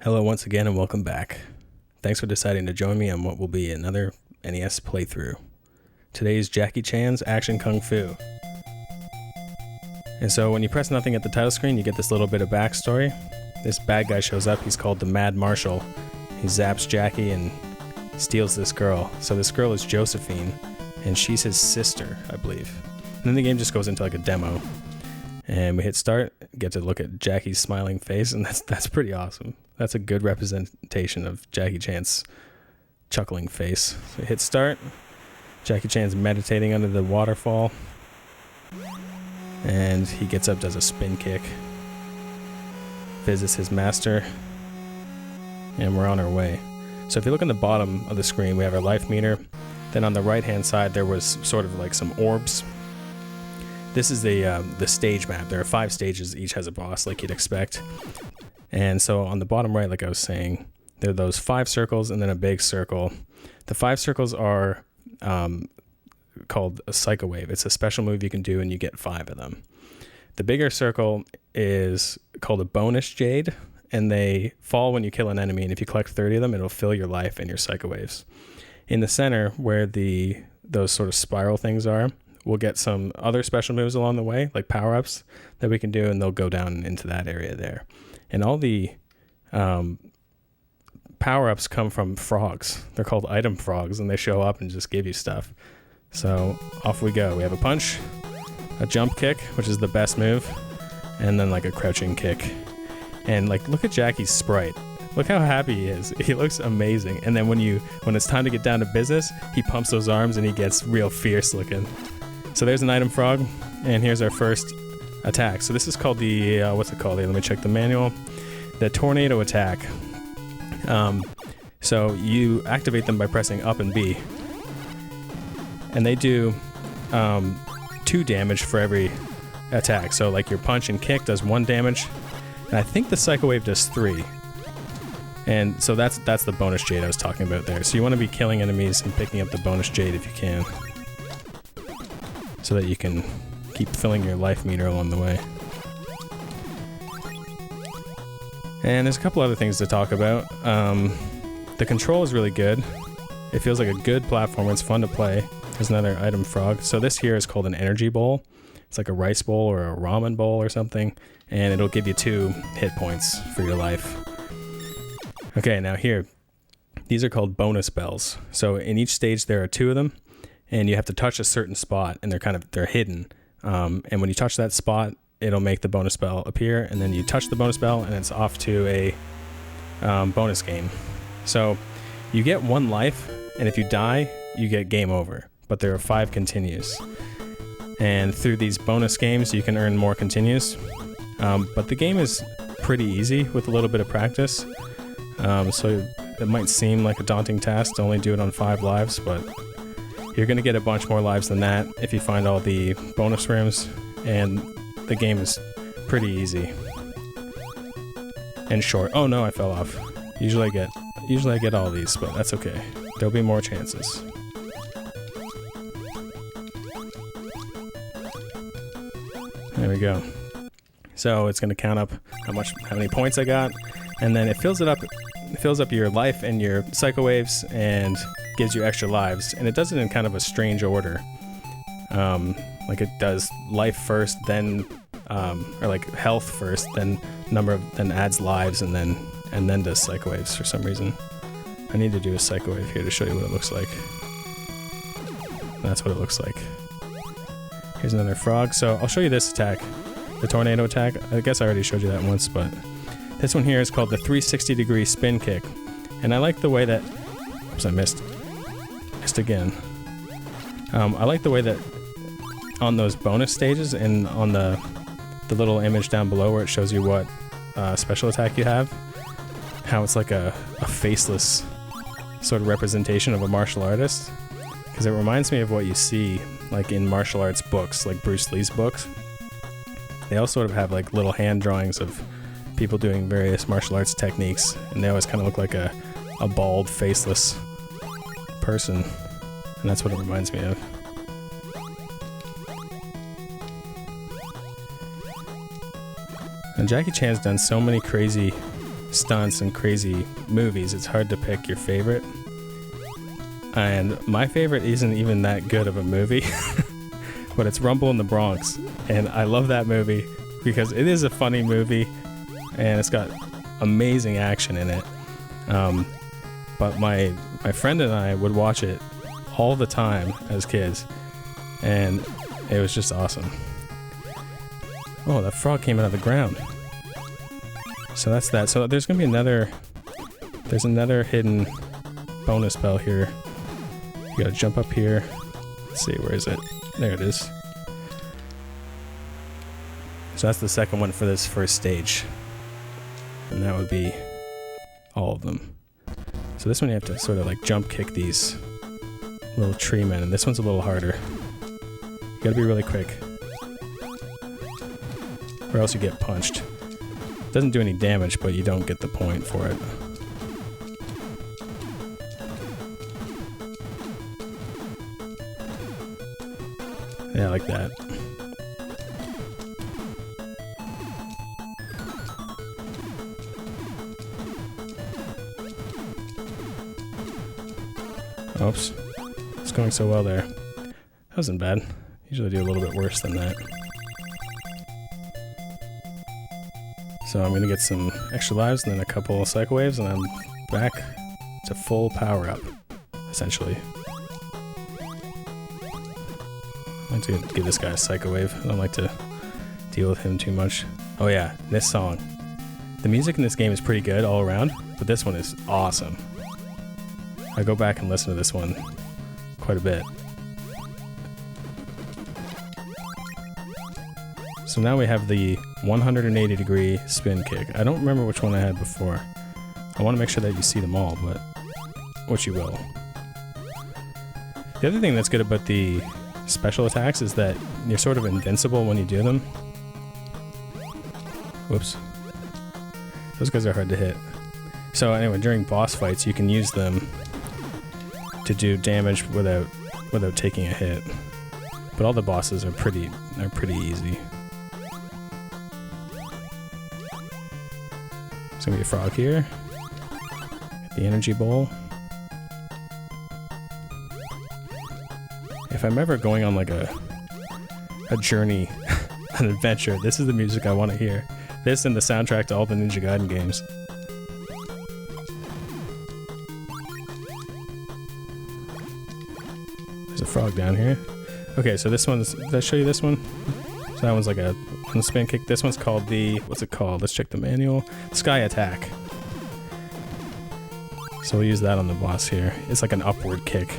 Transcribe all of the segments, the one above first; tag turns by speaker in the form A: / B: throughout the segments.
A: Hello once again and welcome back. Thanks for deciding to join me on what will be another NES playthrough. Today's Jackie Chan's Action Kung Fu. And so when you press nothing at the title screen, you get this little bit of backstory. This bad guy shows up, he's called the Mad Marshal. He zaps Jackie and steals this girl. So this girl is Josephine, and she's his sister, I believe. And then the game just goes into like a demo. And we hit start, get to look at Jackie's smiling face, and that's pretty awesome. That's a good representation of Jackie Chan's chuckling face. So we hit start. Jackie Chan's meditating under the waterfall. And he gets up, does a spin kick. Visits his master. And we're on our way. So if you look on the bottom of the screen, we have our life meter. Then on the right-hand side, there was sort of like some orbs. This is the stage map. There are 5 stages. Each has a boss, like you'd expect. And so on the bottom right, like I was saying, there are those 5 circles and then a big circle. The 5 circles are called a Psycho Wave. It's a special move you can do, and you get 5 of them. The bigger circle is called a bonus jade, and they fall when you kill an enemy. And if you collect 30 of them, it'll fill your life and your Psycho Waves. In the center, where those sort of spiral things are, we'll get some other special moves along the way, like power-ups that we can do, and they'll go down into that area there. And all the power-ups come from frogs. They're called item frogs, and they show up and just give you stuff. So off we go. We have a punch, a jump kick, which is the best move, and then like a crouching kick. And like, look at Jackie's sprite. Look how happy he is. He looks amazing. And then when it's time to get down to business, he pumps those arms and he gets real fierce looking. So there's an item frog, and here's our first attack. So this is called the, what's it called? Let me check the manual. The tornado attack. So you activate them by pressing up and B. And they do 2 damage for every attack. So like your punch and kick does 1 damage, and I think the Psycho Wave does 3. And so that's the bonus jade I was talking about there. So you want to be killing enemies and picking up the bonus jade if you can, so that you can keep filling your life meter along the way. And there's a couple other things to talk about. The control is really good. It feels like a good platformer. It's fun to play. There's another item frog. So this here is called an energy bowl. It's like a rice bowl or a ramen bowl or something, and it'll give you 2 hit points for your life. Okay, now here, these are called bonus bells. So in each stage there are 2 of them, and you have to touch a certain spot, and they're hidden. And when you touch that spot, it'll make the bonus bell appear, and then you touch the bonus bell, and it's off to a bonus game. So you get 1 life, and if you die, you get game over. But there are 5 continues. And through these bonus games, you can earn more continues. But the game is pretty easy with a little bit of practice. So it might seem like a daunting task to only do it on 5 lives, but you're going to get a bunch more lives than that if you find all the bonus rooms, and the game is pretty easy and short. Oh no, I fell off. Usually I get all these, but that's okay. There'll be more chances. There we go. So it's going to count up how many points I got, and then it fills up your life and your Psycho Waves and gives you extra lives, and it does it in kind of a strange order. Like it does life first, then or like health first, then then adds lives, and then does Psycho Waves for some reason. I need to do a Psycho Wave here to show you what it looks like. That's what it looks like. Here's another frog. So I'll show you this attack, the tornado attack. I guess I already showed you that once, but this one here is called the 360-degree spin kick. And I like the way that... Oops, I missed again. I like the way that on those bonus stages and on the little image down below where it shows you what special attack you have, how it's like a faceless sort of representation of a martial artist. Because it reminds me of what you see like in martial arts books, like Bruce Lee's books. They all sort of have like little hand drawings of people doing various martial arts techniques, and they always kind of look like a bald, faceless person, and that's what it reminds me of. And Jackie Chan's done so many crazy stunts and crazy movies, it's hard to pick your favorite. And my favorite isn't even that good of a movie, but it's Rumble in the Bronx. And I love that movie because it is a funny movie and it's got amazing action in it. But my friend and I would watch it all the time as kids, and it was just awesome. Oh, that frog came out of the ground. So that's that. So there's gonna be another hidden bonus bell here. You gotta jump up here. Let's see, where is it? There it is. So that's the second one for this first stage. And that would be all of them. So this one you have to sort of like jump kick these little tree men, and this one's a little harder. You gotta be really quick, or else you get punched. Doesn't do any damage, but you don't get the point for it. Yeah, like that. Oops. It's going so well there. That wasn't bad. Usually do a little bit worse than that. So I'm gonna get some extra lives and then a couple of cycle waves, and I'm back to full power up, essentially. I like to give this guy a psycho wave. I don't like to deal with him too much. Oh yeah, this song. The music in this game is pretty good all around, but this one is awesome. I go back and listen to this one quite a bit. So now we have the 180-degree spin kick. I don't remember which one I had before. I want to make sure that you see them all, but which you will. The other thing that's good about the special attacks is that you're sort of invincible when you do them. Whoops. Those guys are hard to hit. So anyway, during boss fights, you can use them to do damage without taking a hit. But all the bosses are pretty easy. There's gonna be a frog here. The energy bowl. If I'm ever going on like a journey, an adventure, this is the music I want to hear. This and the soundtrack to all the Ninja Gaiden games. There's a frog down here. Okay, so this one's... Did I show you this one? So that one's like a one spin kick. This one's called the... What's it called? Let's check the manual. Sky Attack. So we'll use that on the boss here. It's like an upward kick.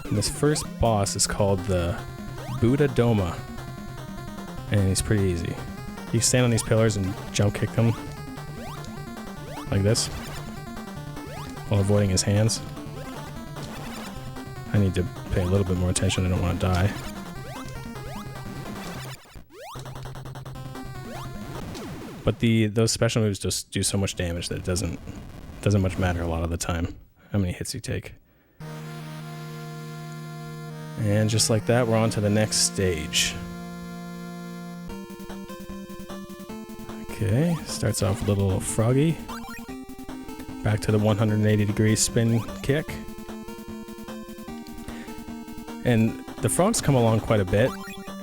A: And this first boss is called the Buddha Doma. And he's pretty easy. You stand on these pillars and jump kick them. Like this. While avoiding his hands. I need to pay a little bit more attention, I don't want to die. But those special moves just do so much damage that it doesn't much matter a lot of the time how many hits you take. And just like that, we're on to the next stage. Okay, starts off with a little froggy. Back to the 180-degree spin kick. And the frogs come along quite a bit,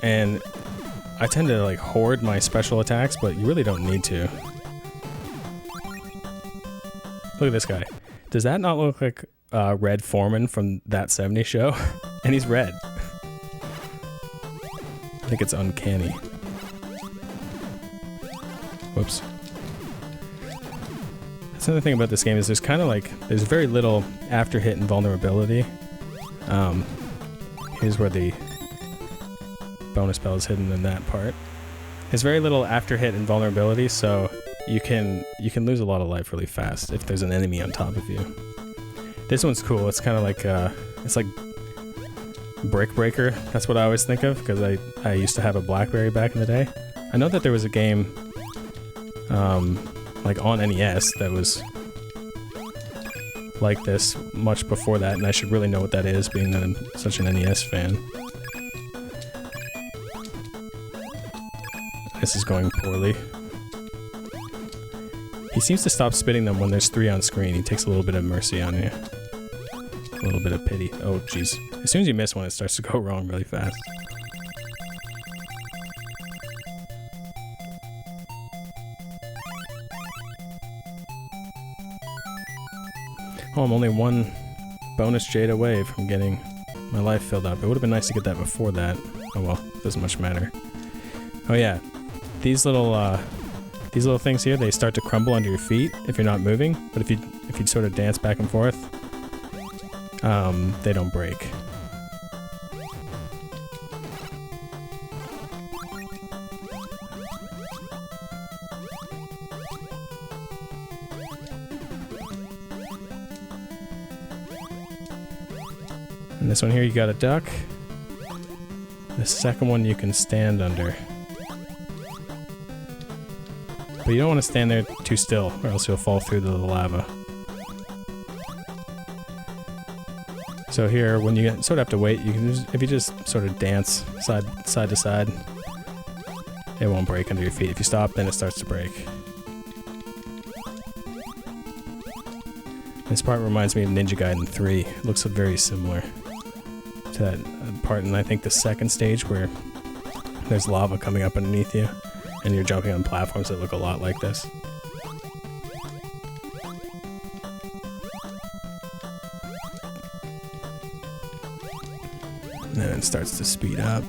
A: and I tend to like hoard my special attacks, but you really don't need to. Look at this guy. Does that not look like Red Foreman from That 70s Show? And he's red. I think it's uncanny. Whoops. That's another thing about this game is there's kind of like, there's very little after hit and vulnerability. Here's where the bonus bell is hidden in that part. There's very little after hit and vulnerability, so you can lose a lot of life really fast if there's an enemy on top of you. This one's cool. It's kind of like it's like Brick Breaker. That's what I always think of because I used to have a BlackBerry back in the day. I know that there was a game like on NES that was like this much before that, and I should really know what that is, being that I'm such an NES fan. This is going poorly. He seems to stop spitting them when there's 3 on screen. He takes a little bit of mercy on you. A little bit of pity. Oh, jeez. As soon as you miss one, it starts to go wrong really fast. Oh, I'm only 1 bonus jade away from getting my life filled up. It would have been nice to get that before that. Oh well, doesn't much matter. Oh yeah, these little things here, they start to crumble under your feet if you're not moving. But if you sort of dance back and forth, they don't break. And this one here, you got a duck. The second one you can stand under. But you don't want to stand there too still, or else you'll fall through the lava. So here, when you sort of have to wait, you can just, if you just sort of dance side to side, it won't break under your feet. If you stop, then it starts to break. This part reminds me of Ninja Gaiden 3. It looks very similar to that part in, I think, the second stage where there's lava coming up underneath you and you're jumping on platforms that look a lot like this. And then it starts to speed up.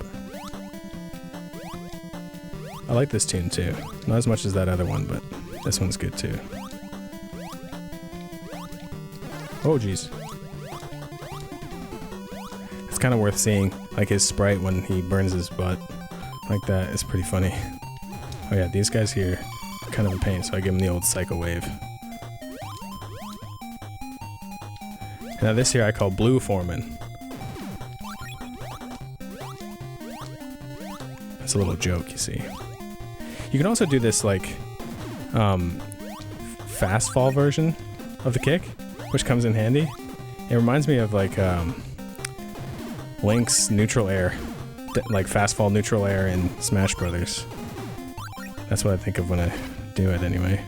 A: I like this tune too. Not as much as that other one, but this one's good too. Oh jeez. It's kind of worth seeing, like his sprite when he burns his butt. Like that, it's pretty funny. Oh yeah, these guys here are kind of a pain, so I give them the old Psycho Wave. Now this here I call Blue Foreman. It's a little joke, you see. You can also do this like fast fall version of the kick, which comes in handy. It reminds me of like Link's neutral air, like fast fall neutral air in Smash Brothers. That's what I think of when I do it anyway.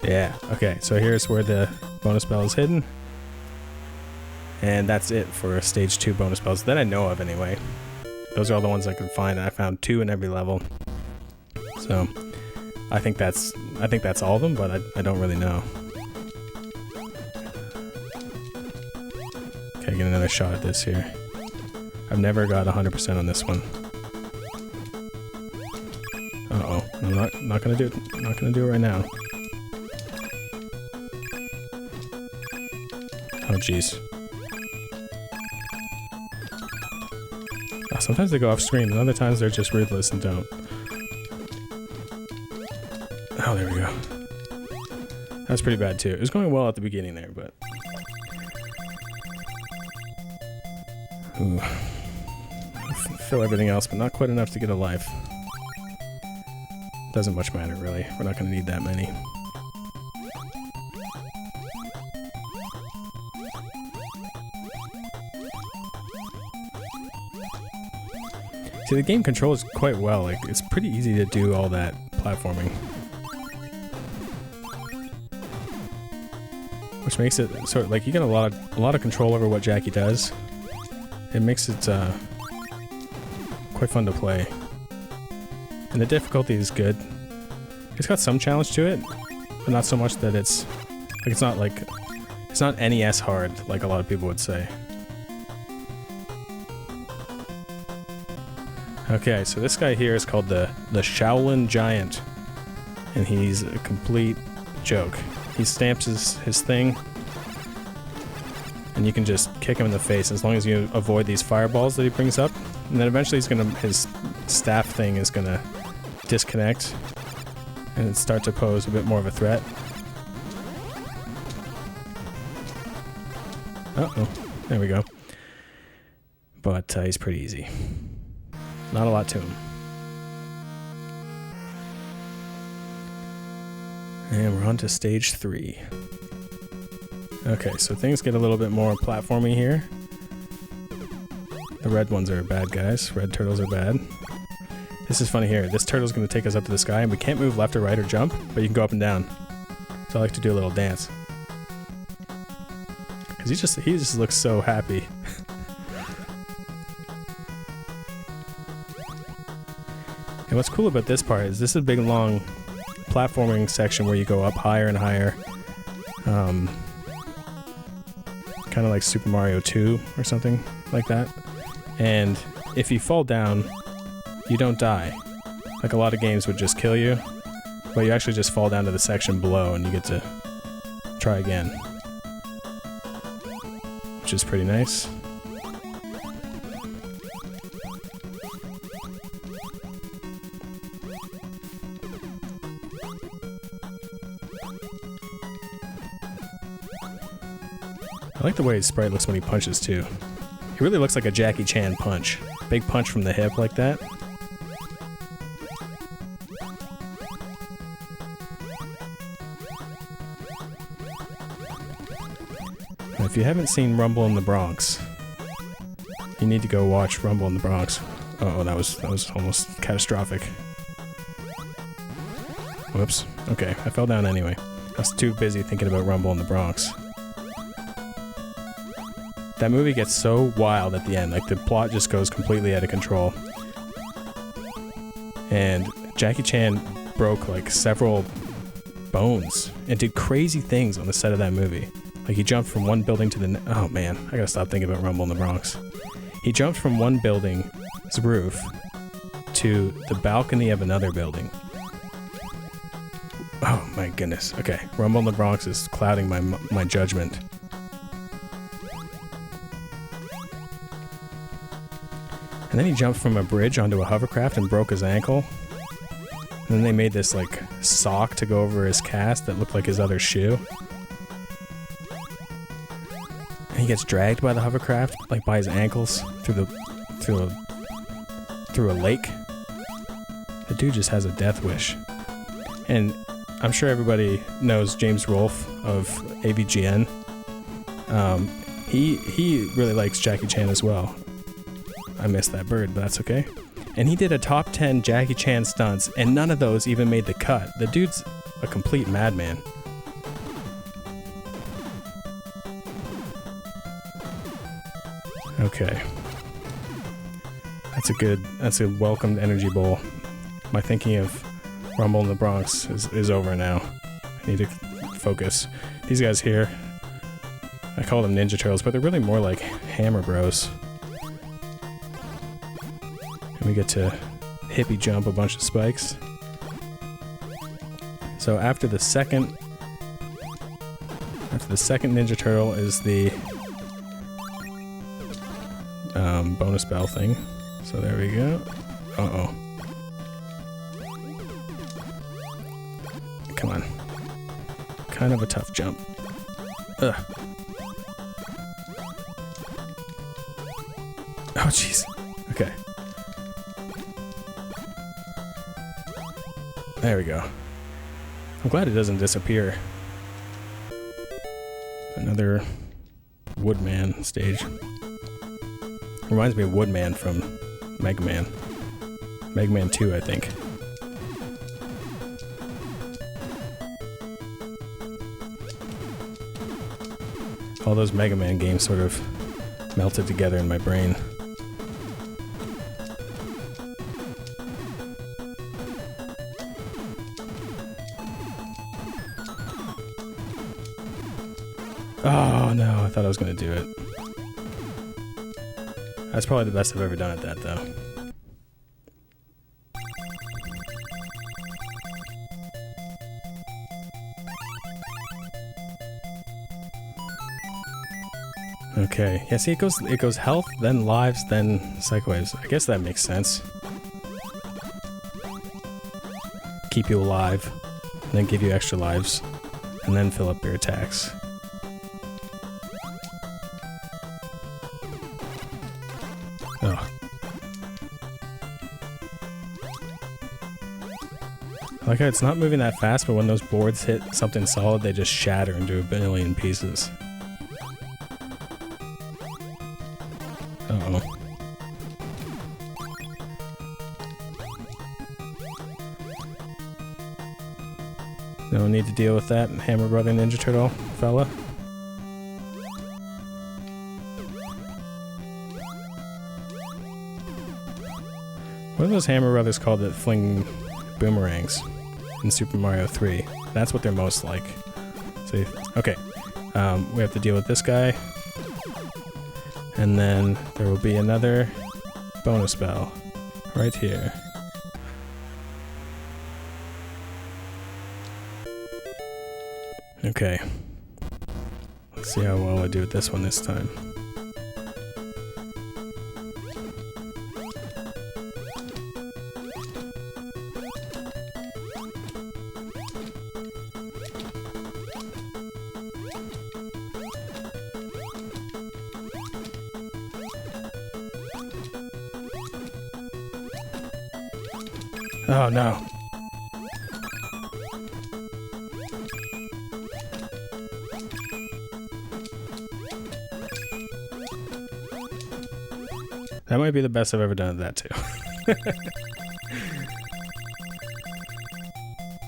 A: Yeah, okay, so here's where the bonus bell is hidden. And that's it for stage 2 bonus bells that I know of anyway. Those are all the ones I could find, and I found 2 in every level. So I think that's all of them, but I don't really know. Okay, get another shot at this here. I've never got 100% on this one. Uh-oh, I'm not gonna do it. I'm not gonna do it right now. Oh jeez. Oh, sometimes they go off screen, and other times they're just ruthless and don't. Oh, there we go. That was pretty bad too. It was going well at the beginning there, but... Ooh. Fill everything else, but not quite enough to get a life. Doesn't much matter, really. We're not going to need that many. See, the game controls quite well. Like, it's pretty easy to do all that platforming. Which makes it sort of like you get a lot of control over what Jackie does. It makes it quite fun to play. And the difficulty is good. It's got some challenge to it, but not so much that it's not NES hard like a lot of people would say. Okay, so this guy here is called the Shaolin Giant, and he's a complete joke. He stamps his thing, and you can just kick him in the face as long as you avoid these fireballs that he brings up. And then eventually his staff thing is gonna disconnect and start to pose a bit more of a threat. Uh-oh, there we go. But he's pretty easy. Not a lot to him. And we're on to stage 3. Okay, so things get a little bit more platformy here. The red ones are bad guys. Red turtles are bad. This is funny here. This turtle's going to take us up to the sky, and we can't move left or right or jump, but you can go up and down. So I like to do a little dance. Because he just looks so happy. And what's cool about this part is this is a big, long platforming section where you go up higher and higher. Kind of like Super Mario 2 or something like that. And if you fall down, you don't die. Like a lot of games would just kill you, but you actually just fall down to the section below and you get to try again. Which is pretty nice. I like the way his sprite looks when he punches too. He really looks like a Jackie Chan punch. Big punch from the hip like that. Now, if you haven't seen Rumble in the Bronx, you need to go watch Rumble in the Bronx. Uh oh, that was almost catastrophic. Whoops. Okay, I fell down anyway. I was too busy thinking about Rumble in the Bronx. That movie gets so wild at the end, like the plot just goes completely out of control. And Jackie Chan broke like several bones and did crazy things on the set of that movie. Like he jumped from one building to the oh man, I gotta stop thinking about Rumble in the Bronx. He jumped from one building's roof to the balcony of another building. Oh my goodness. Okay, Rumble in the Bronx is clouding my judgment. And then he jumped from a bridge onto a hovercraft and broke his ankle. And then they made this like sock to go over his cast that looked like his other shoe. And he gets dragged by the hovercraft, like by his ankles, through a lake. The dude just has a death wish. And I'm sure everybody knows James Rolfe of AVGN. He really likes Jackie Chan as well. I missed that bird, but that's okay. And he did a top 10 Jackie Chan stunts, and none of those even made the cut. The dude's a complete madman. Okay. That's a welcomed energy bowl. My thinking of Rumble in the Bronx is over now. I need to focus. These guys here, I call them Ninja Turtles, but they're really more like Hammer Bros. We get to hippie jump a bunch of spikes. So after the second Ninja Turtle is the bonus bell thing. So there we go. Uh-oh. Come on. Kind of a tough jump. Ugh. Oh jeez. Okay. There we go. I'm glad it doesn't disappear. Another Woodman stage. Reminds me of Woodman from Mega Man. Mega Man 2, I think. All those Mega Man games sort of melted together in my brain. Oh no, I thought I was gonna do it. That's probably the best I've ever done at that, though. Okay, yeah, see, it goes health, then lives, then psychwaves. I guess that makes sense. Keep you alive, and then give you extra lives, and then fill up your attacks. Oh. Like how it's not moving that fast, but when those boards hit something solid, they just shatter into a billion pieces. Uh-oh. No need to deal with that Hammer Brother Ninja Turtle fella. What are those Hammer Brothers called that fling boomerangs in Super Mario 3? That's what they're most like. So, okay, we have to deal with this guy. And then there will be another bonus bell right here. Okay. Let's see how well I do with this one this time. Oh no. That might be the best I've ever done at that too.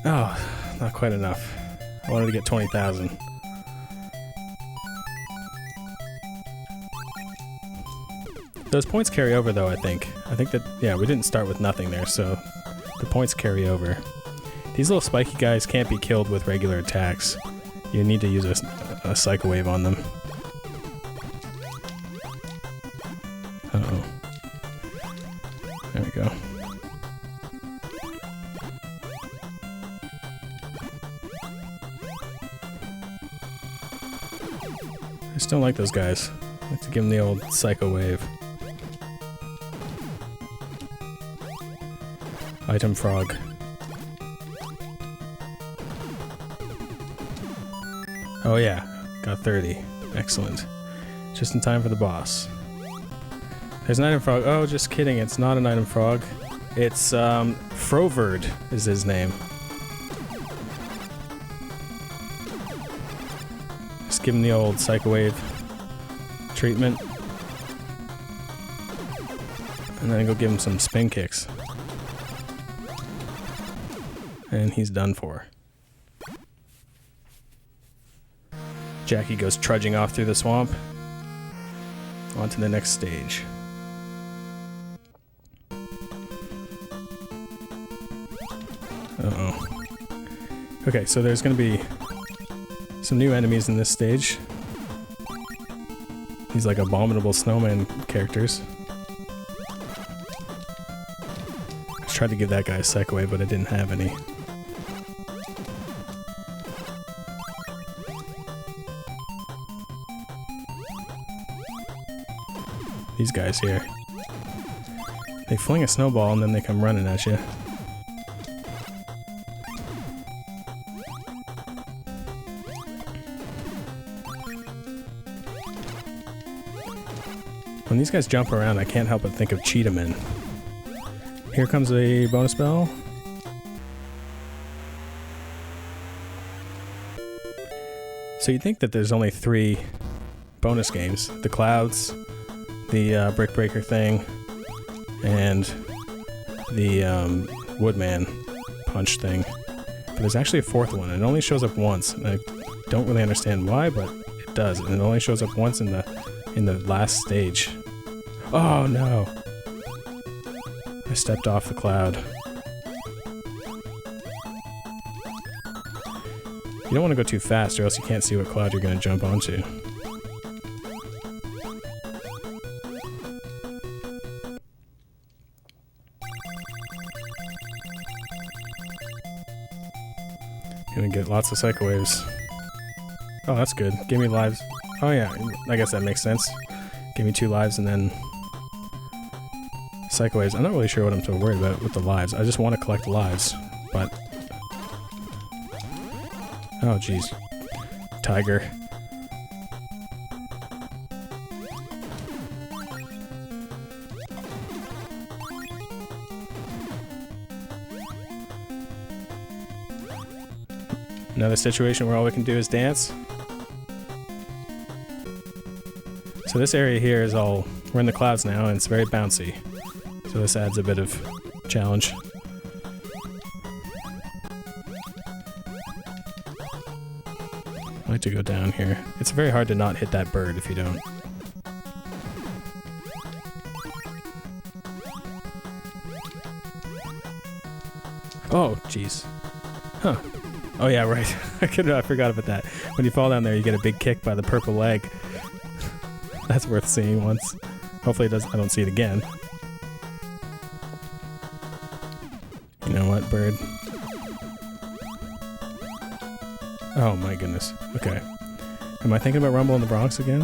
A: Oh, not quite enough. I wanted to get 20,000. Those points carry over though, I think. I think that, yeah, we didn't start with nothing there, so the points carry over. These little spiky guys can't be killed with regular attacks. You need to use a Psycho Wave on them. Uh-oh. There we go. I just don't like those guys. I like to give them the old Psycho Wave. Item frog. Oh yeah, got 30. Excellent. Just in time for the boss. There's an item frog. Oh, just kidding. It's not an item frog. It's, Froverd is his name. Just give him the old Psycho Wave treatment. And then go give him some spin kicks. And he's done for. Jackie goes trudging off through the swamp. On to the next stage. Uh-oh. Okay, so there's gonna be some new enemies in this stage. These like abominable snowman characters. I tried to give that guy a Psycho Wave, but I didn't have any. These guys here. They fling a snowball and then they come running at you. When these guys jump around, I can't help but think of Cheetah Men. Here comes a bonus bell. So you'd think that there's only 3 bonus games. The Clouds, the Brick Breaker thing, and the Woodman Punch thing. But there's actually a 4th one. It only shows up once, and I don't really understand why, but it does. And it only shows up once in the last stage. Oh no! I stepped off the cloud. You don't want to go too fast, or else you can't see what cloud you're going to jump onto. Gonna get lots of Psycho Waves. Oh, that's good. Give me lives. Oh yeah, I guess that makes sense. Give me 2 lives and then Psycho Waves. I'm not really sure what I'm so worried about with the lives. I just want to collect lives, but... Oh jeez. Tiger. Another situation where all we can do is dance. So this area here is all... We're in the clouds now, and it's very bouncy. So this adds a bit of challenge. I like to go down here. It's very hard to not hit that bird if you don't. Oh, jeez. Huh. Oh yeah, right. I forgot about that. When you fall down there, you get a big kick by the purple leg. That's worth seeing once. Hopefully I don't see it again. You know what, bird? Oh my goodness. Okay. Am I thinking about Rumble in the Bronx again?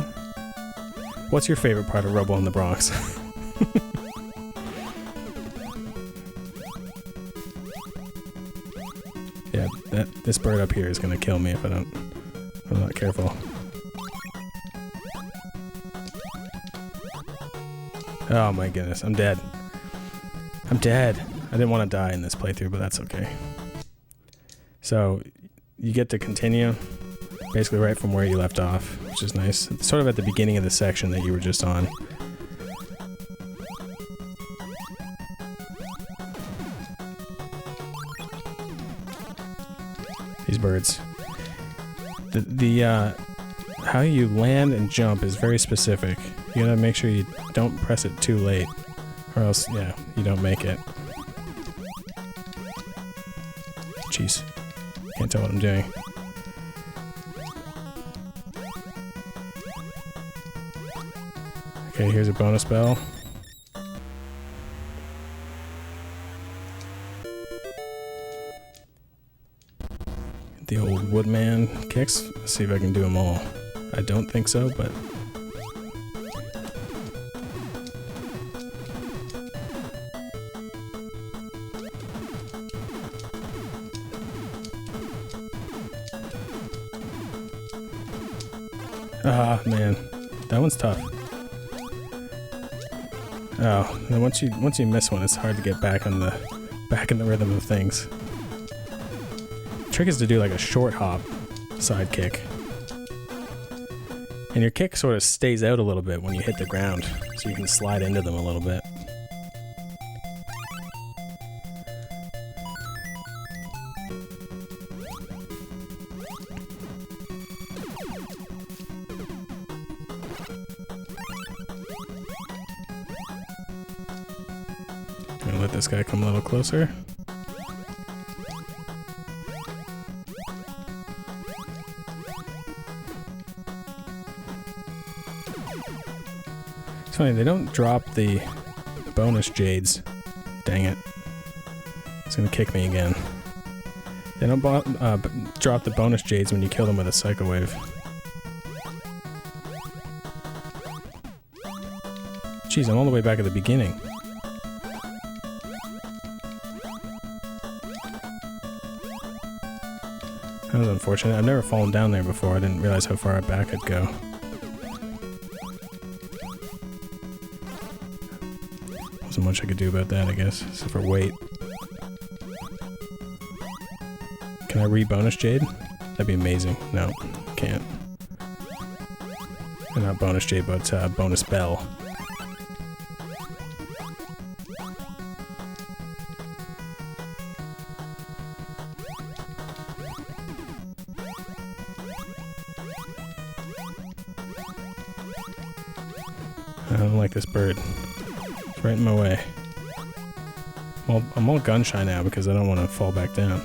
A: What's your favorite part of Rumble in the Bronx? Yeah, this bird up here is gonna kill me if I'm not careful. Oh my goodness, I'm dead. I'm dead. I didn't want to die in this playthrough, but that's okay. So, you get to continue basically right from where you left off, which is nice. It's sort of at the beginning of the section that you were just on. These birds. How you land and jump is very specific. You gotta make sure you don't press it too late, or else, yeah, you don't make it. Jeez. Can't tell what I'm doing. Okay, here's a bonus bell. The old woodman kicks. Let's see if I can do them all. I don't think so, but... Ah, man. That one's tough. Oh, and once you miss one, it's hard to get back in the rhythm of things. The trick is to do like a short hop side kick. And your kick sort of stays out a little bit when you hit the ground, so you can slide into them a little bit. I'm gonna let this guy come a little closer. It's funny, they don't drop the bonus jades. Dang it. It's gonna kick me again. They don't drop the bonus jades when you kill them with a Psycho Wave. Jeez, I'm all the way back at the beginning. That was unfortunate. I've never fallen down there before. I didn't realize how far back I'd go. Wasn't much I could do about that, I guess, except for wait. Can I re-bonus Jade? That'd be amazing. No, can't. And not bonus Jade, but bonus Bell. I don't like this bird. It's right in my way. Well, I'm all gun shy now because I don't want to fall back down.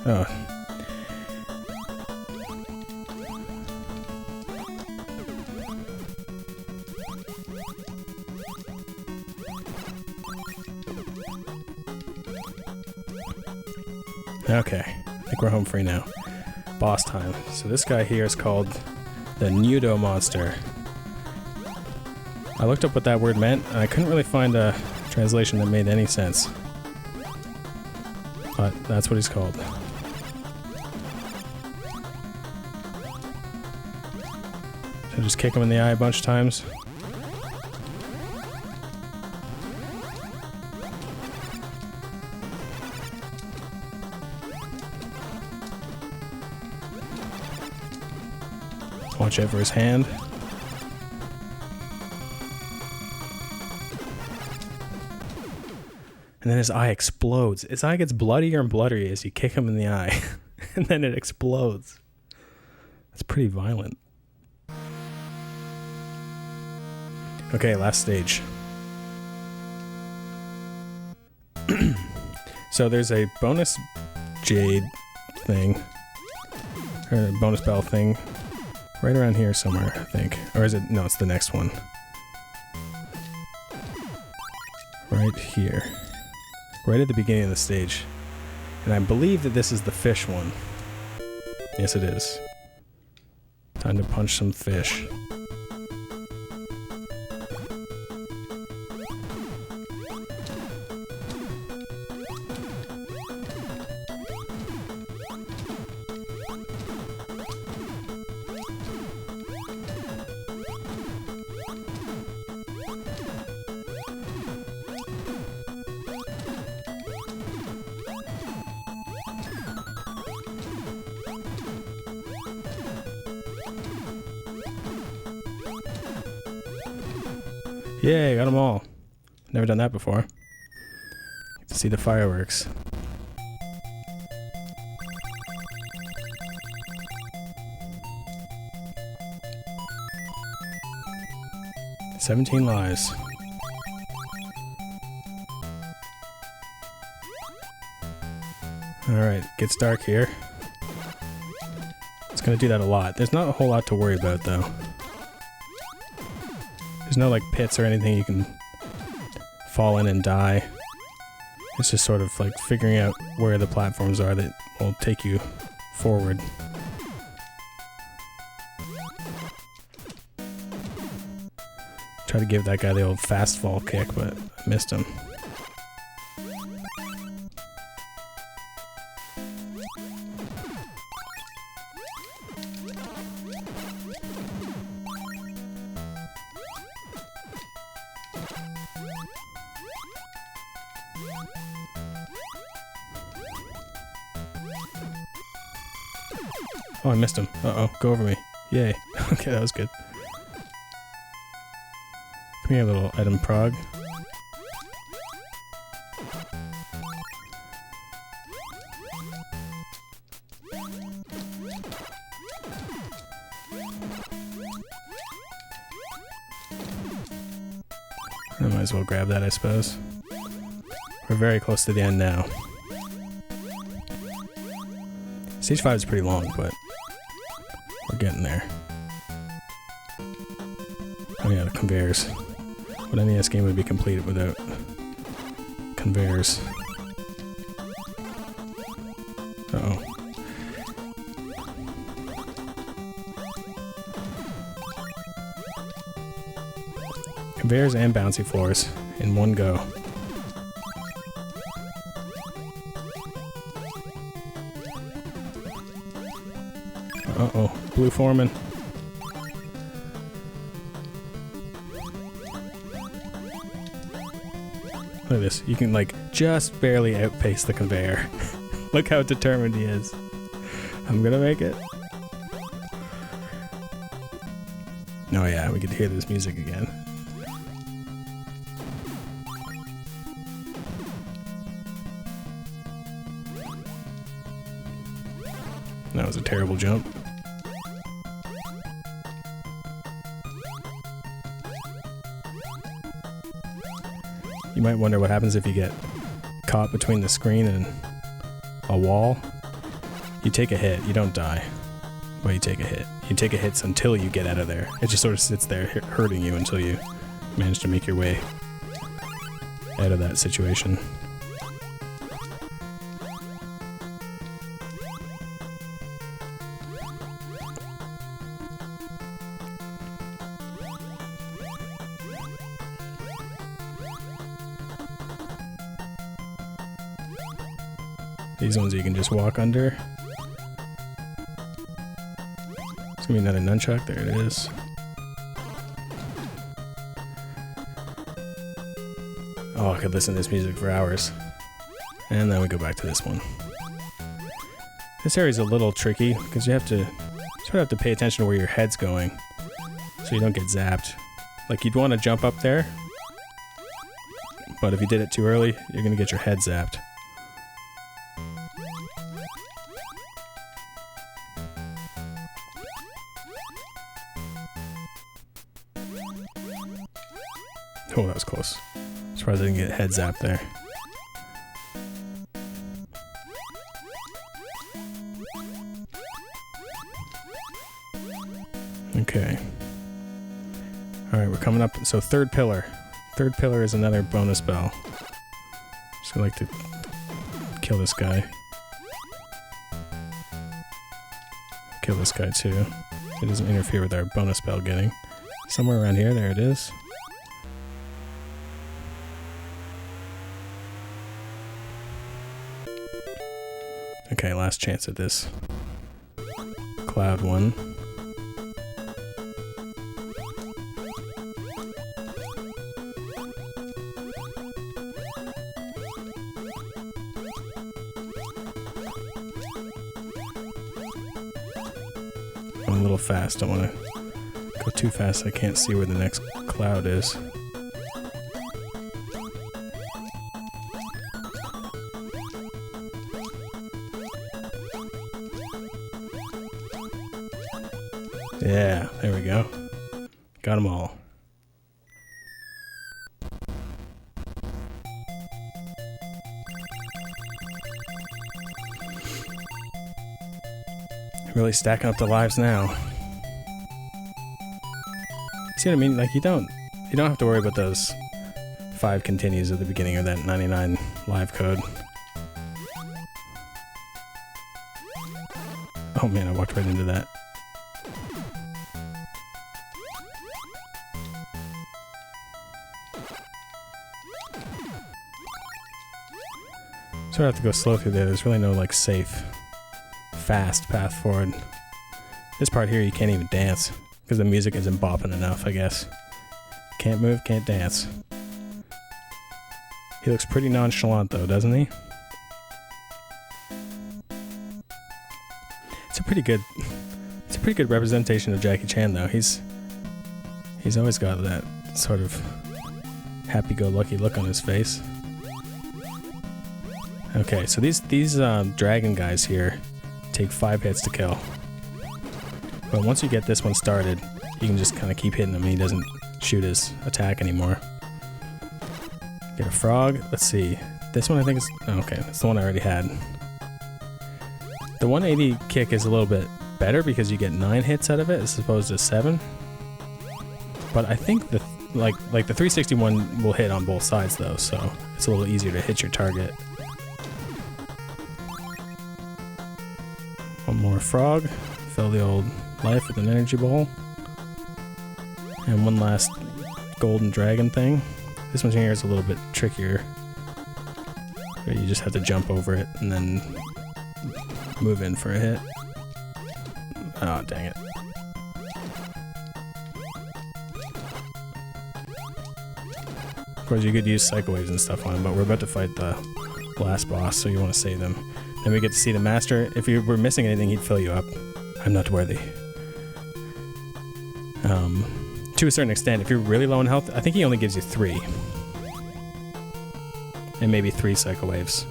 A: Oh. Okay, I think we're home free now. Boss time. So this guy here is called the Nudo Monster. I looked up what that word meant, and I couldn't really find a translation that made any sense. But that's what he's called. So just kick him in the eye a bunch of times. Watch out for his hand. And then his eye explodes. His eye gets bloodier and bloodier as you kick him in the eye. And then it explodes. That's pretty violent. Okay, last stage. So there's a bonus jade thing. Or a bonus bell thing. Right around here somewhere, I think. Or is it? No, it's the next one. Right here. Right at the beginning of the stage. And I believe that this is the fish one. Yes, it is. Time to punch some fish. Yay, got them all. Never done that before. Get to see the fireworks. "17 lives. Alright, gets dark here. It's gonna do that a lot. There's not a whole lot to worry about though. There's no like pits or anything you can fall in and die. It's just sort of like figuring out where the platforms are that will take you forward. Try to give that guy the old fast fall kick, but I missed him. Oh, I missed him. Uh-oh, go over me. Yay. Okay, that was good. Come here, little item prog. I might as well grab that, I suppose. We're very close to the end now. Stage 5 is pretty long, but we're getting there. Oh yeah, the conveyors. What NES game would be completed without conveyors? Uh-oh. Conveyors and bouncy floors in one go. Uh-oh, Blue Foreman. Look at this. You can, like, just barely outpace the conveyor. Look how determined he is. I'm gonna make it. Oh yeah, we could hear this music again. That was a terrible jump. You might wonder what happens if you get caught between the screen and a wall. You take a hit, you don't die. Well, you take a hit. You take a hit until you get out of there. It just sort of sits there hurting you until you manage to make your way out of that situation. These ones you can just walk under. It's gonna be another nunchuck. There it is. Oh, I could listen to this music for hours. And then we go back to this one. This area's a little tricky because you have to sort of have to pay attention to where your head's going so you don't get zapped. Like, you'd want to jump up there but if you did it too early, you're gonna get your head zapped. Oh, that was close. Surprised I didn't get head zapped there. Okay. Alright, we're coming up. So third pillar. Third pillar is another bonus bell. Just gonna like to kill this guy. Kill this guy too. It doesn't interfere with our bonus bell getting. Somewhere around here, there it is. Okay, last chance at this. Cloud one. I'm a little fast, don't want to go too fast. I can't see where the next cloud is. Yeah, there we go. Got them all. Really stacking up the lives now. See what I mean? Like you don't have to worry about those 5 continues at the beginning of that 99 live code. Oh man, I walked right into that. So I have to go slow through there. There's really no like safe, fast path forward. This part here you can't even dance because the music isn't bopping enough, I guess. Can't move, can't dance. He looks pretty nonchalant though, doesn't he? It's a pretty good representation of Jackie Chan though. He's always got that sort of happy-go-lucky look on his face. Okay, so these dragon guys here take 5 hits to kill. But once you get this one started, you can just kind of keep hitting him and he doesn't shoot his attack anymore. Get a frog. Let's see. This one I think is... Okay, that's the one I already had. The 180 kick is a little bit better because you get 9 hits out of it as opposed to 7. But I think the like the 361 will hit on both sides though, so it's a little easier to hit your target. One more frog, fill the old life with an energy ball. And one last golden dragon thing. This one here is a little bit trickier. You just have to jump over it and then move in for a hit. Oh, dang it. Of course, you could use Psycho Waves and stuff on him, but we're about to fight the last boss, so you want to save them. Then we get to see the Master. If you were missing anything, he'd fill you up. I'm not worthy. To a certain extent, if you're really low in health, I think he only gives you 3. And maybe 3 Psycho Waves.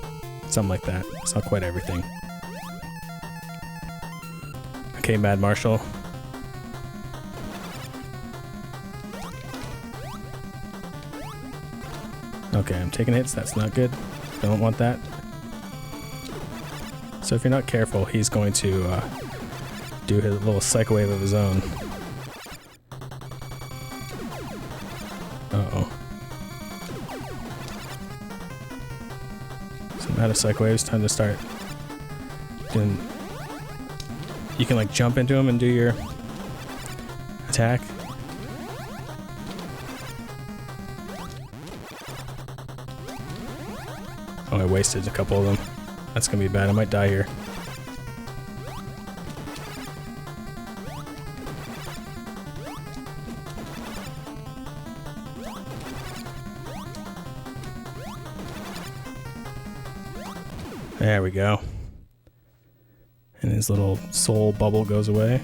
A: Something like that. It's not quite everything. Okay, Mad Marshal. Okay, I'm taking hits. That's not good. Don't want that. So if you're not careful, he's going to do his little Psycho Wave of his own. Uh-oh. So I'm out of Psycho Waves. Time to start doing... You can like jump into him and do your attack. Oh, I wasted a couple of them. That's gonna be bad. I might die here. There we go. And his little soul bubble goes away.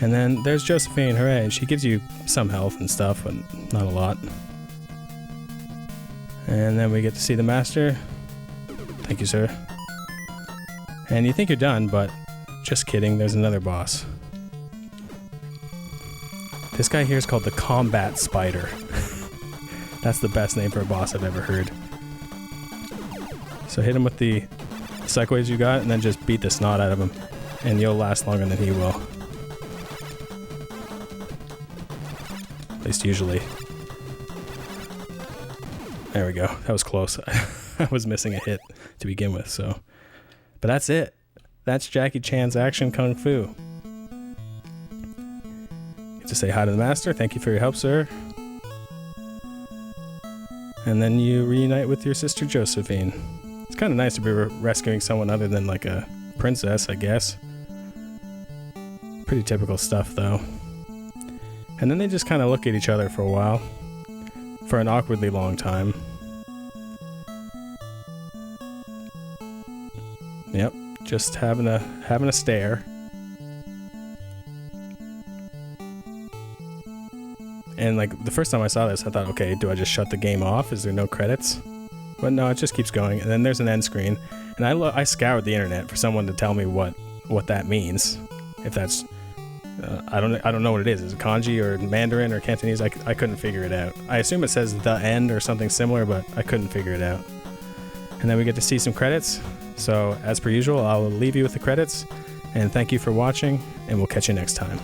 A: And then there's Josephine, hooray. She gives you some health and stuff, but not a lot. And then we get to see the master. Thank you, sir. And you think you're done, but just kidding, there's another boss. This guy here is called the Combat Spider. That's the best name for a boss I've ever heard. So hit him with the psych waves you got, and then just beat the snot out of him. And you'll last longer than he will. At least usually. There we go. That was close. I was missing a hit to begin with, so. But that's it. That's Jackie Chan's Action Kung Fu. Get to say hi to the master. Thank you for your help, sir. And then you reunite with your sister Josephine. It's kind of nice to be rescuing someone other than like a princess, I guess. Pretty typical stuff, though. And then they just kind of look at each other for a while. For an awkwardly long time. Yep, just having a stare. And like the first time I saw this, I thought, okay, do I just shut the game off? Is there no credits? But no, it just keeps going. And then there's an end screen. And I scoured the internet for someone to tell me what that means. If that's I don't know what it is. Is it kanji or Mandarin or Cantonese? I couldn't figure it out. I assume it says the end or something similar, but I couldn't figure it out. And then we get to see some credits. So as per usual, I'll leave you with the credits. And thank you for watching, and we'll catch you next time.